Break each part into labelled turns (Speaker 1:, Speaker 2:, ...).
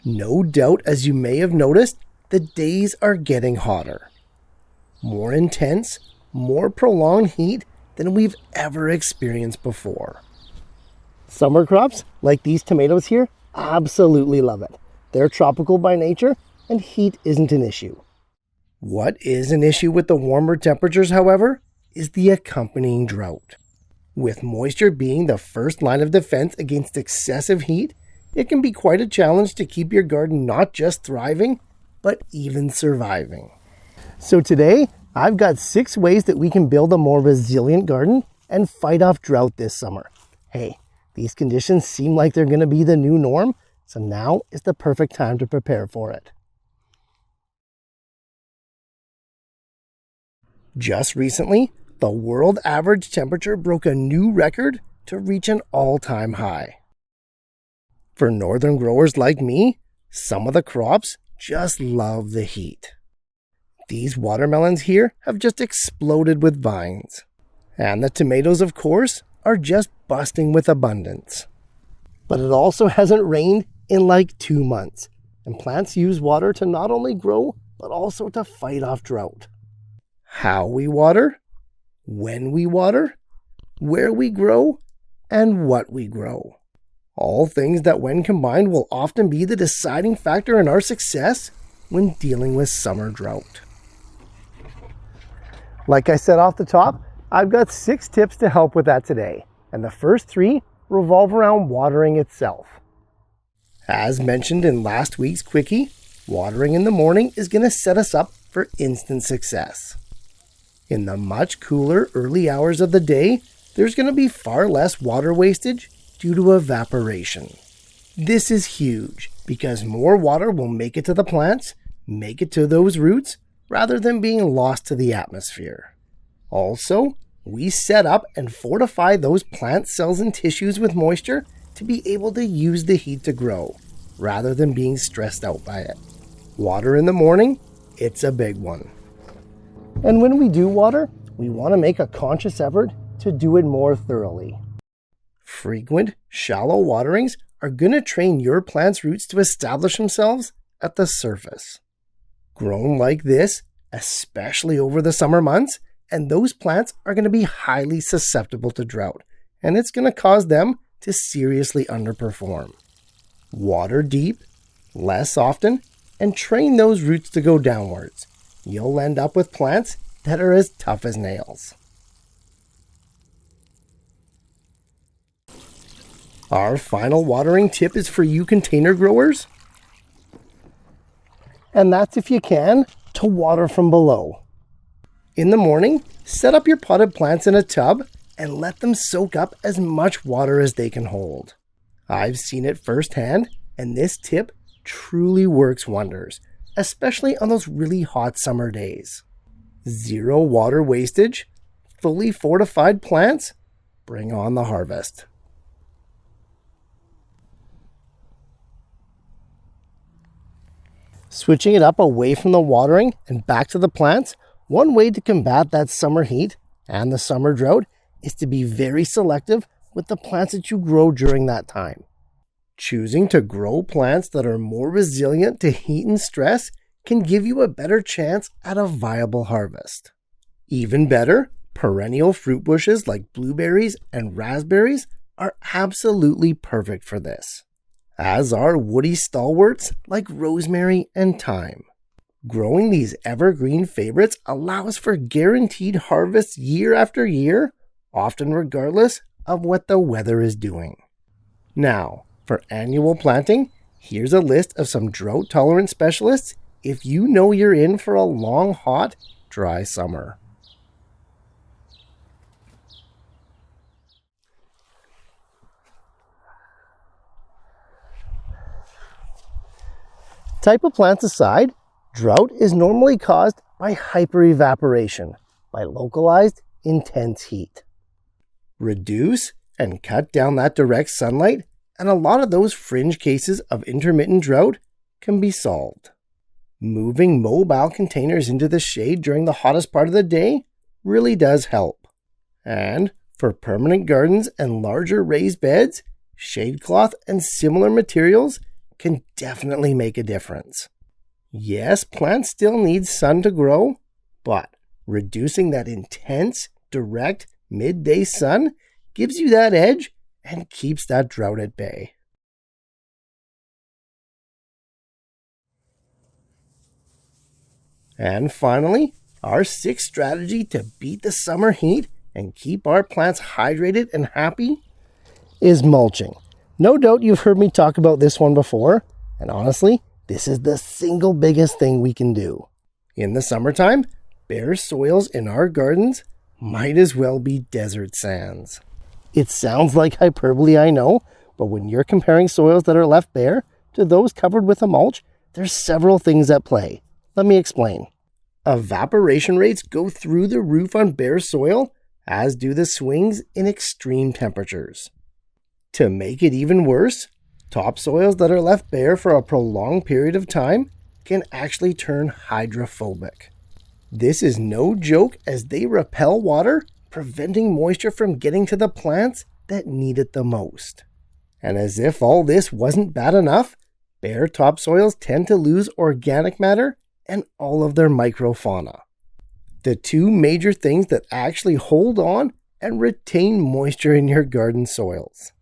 Speaker 1: No doubt, as you may have noticed, the days are getting hotter. More intense, more prolonged heat than we've ever experienced before. Summer crops, like these tomatoes here, absolutely love it. They're tropical by nature, and heat isn't an issue. What is an issue with the warmer temperatures, however, is the accompanying drought. With moisture being the first line of defense against excessive heat, it can be quite a challenge to keep your garden not just thriving, but even surviving. So today, I've got 6 ways that we can build a more resilient garden and fight off drought this summer. Hey, these conditions seem like they're going to be the new norm, so now is the perfect time to prepare for it. Just recently, the world average temperature broke a new record to reach an all-time high. For northern growers like me, some of the crops just love the heat. These watermelons here have just exploded with vines. And the tomatoes, of course, are just busting with abundance. But it also hasn't rained in like 2 months, and plants use water to not only grow, but also to fight off drought. How we water, when we water, where we grow, and what we grow. All things that when combined will often be the deciding factor in our success when dealing with summer drought. Like I said off the top, I've got 6 tips to help with that today, and the first 3 revolve around watering itself. As mentioned in last week's quickie, watering in the morning is going to set us up for instant success. In the much cooler early hours of the day, there's going to be far less water wastage due to evaporation. This is huge because more water will make it to the plants, make it to those roots, rather than being lost to the atmosphere. Also, we set up and fortify those plant cells and tissues with moisture to be able to use the heat to grow, rather than being stressed out by it. Water in the morning, it's a big one. And when we do water, we want to make a conscious effort to do it more thoroughly. Frequent, shallow waterings are going to train your plant's roots to establish themselves at the surface. Grown like this, especially over the summer months, and those plants are going to be highly susceptible to drought, and it's going to cause them to seriously underperform. Water deep, less often, and train those roots to go downwards. You'll end up with plants that are as tough as nails. Our final watering tip is for you container growers. And that's, if you can, to water from below. In the morning, set up your potted plants in a tub and let them soak up as much water as they can hold. I've seen it firsthand, and this tip truly works wonders, especially on those really hot summer days. 0 water wastage, fully fortified plants, bring on the harvest. Switching it up away from the watering and back to the plants, one way to combat that summer heat and the summer drought is to be very selective with the plants that you grow during that time. Choosing to grow plants that are more resilient to heat and stress can give you a better chance at a viable harvest. Even better, perennial fruit bushes like blueberries and raspberries are absolutely perfect for this, as are woody stalwarts like rosemary and thyme. Growing these evergreen favorites allows for guaranteed harvests year after year, often regardless of what the weather is doing. Now, for annual planting, here's a list of some drought-tolerant specialists if you know you're in for a long, hot, dry summer. Type of plants aside, drought is normally caused by hyperevaporation, by localized, intense heat. Reduce and cut down that direct sunlight, and a lot of those fringe cases of intermittent drought can be solved. Moving mobile containers into the shade during the hottest part of the day really does help. And for permanent gardens and larger raised beds, shade cloth and similar materials can definitely make a difference. Yes, plants still need sun to grow, but reducing that intense, direct, midday sun gives you that edge and keeps that drought at bay. And finally, our sixth strategy to beat the summer heat and keep our plants hydrated and happy is mulching. No doubt you've heard me talk about this one before, and honestly, this is the single biggest thing we can do. In the summertime, bare soils in our gardens might as well be desert sands. It sounds like hyperbole, I know, but when you're comparing soils that are left bare to those covered with a mulch, there's several things at play. Let me explain. Evaporation rates go through the roof on bare soil, as do the swings in extreme temperatures. To make it even worse, topsoils that are left bare for a prolonged period of time can actually turn hydrophobic. This is no joke, as they repel water, preventing moisture from getting to the plants that need it the most. And as if all this wasn't bad enough, bare topsoils tend to lose organic matter and all of their microfauna. The two major things that actually hold on and retain moisture in your garden soils.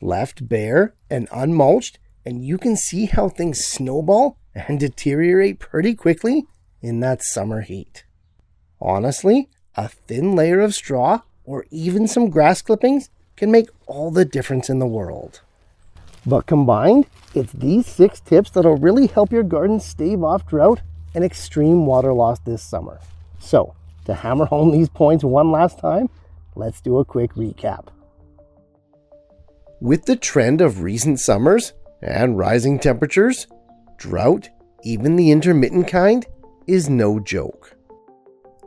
Speaker 1: Left bare and unmulched, and you can see how things snowball and deteriorate pretty quickly in that summer heat. Honestly, a thin layer of straw or even some grass clippings can make all the difference in the world. But combined, it's these 6 tips that'll really help your garden stave off drought and extreme water loss this summer. So, to hammer home these points one last time, let's do a quick recap. With the trend of recent summers and rising temperatures, drought, even the intermittent kind, is no joke.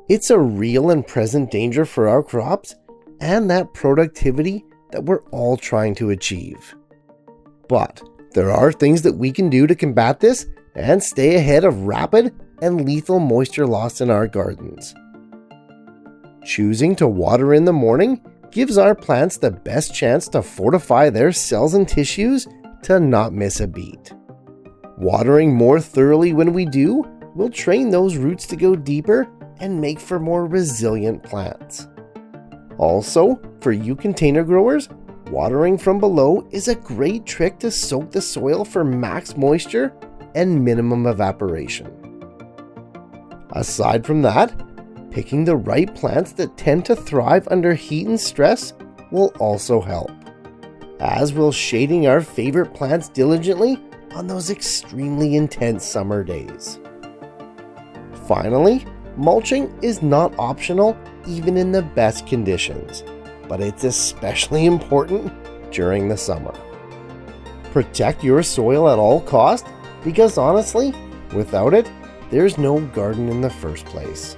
Speaker 1: It's a real and present danger for our crops and that productivity that we're all trying to achieve. But there are things that we can do to combat this and stay ahead of rapid and lethal moisture loss in our gardens. Choosing to water in the morning gives our plants the best chance to fortify their cells and tissues to not miss a beat. Watering more thoroughly when we do will train those roots to go deeper and make for more resilient plants. Also, for you container growers, watering from below is a great trick to soak the soil for max moisture and minimum evaporation. Aside from that, picking the right plants that tend to thrive under heat and stress will also help, as will shading our favorite plants diligently on those extremely intense summer days. Finally, mulching is not optional even in the best conditions, but it's especially important during the summer. Protect your soil at all costs, because honestly, without it, there's no garden in the first place.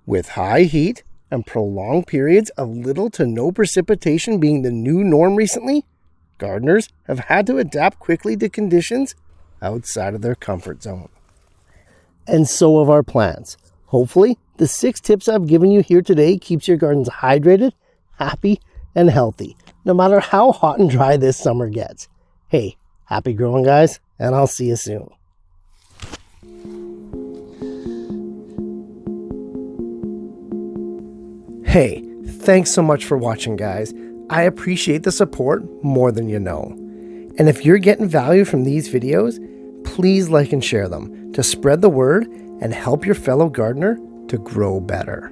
Speaker 1: With high heat and prolonged periods of little to no precipitation being the new norm recently, gardeners have had to adapt quickly to conditions outside of their comfort zone. And so have our plants. Hopefully, the 6 tips I've given you here today keeps your gardens hydrated, happy, and healthy, no matter how hot and dry this summer gets. Hey, happy growing, guys, and I'll see you soon. Hey, thanks so much for watching, guys. I appreciate the support more than you know. And if you're getting value from these videos, please like and share them to spread the word and help your fellow gardener to grow better.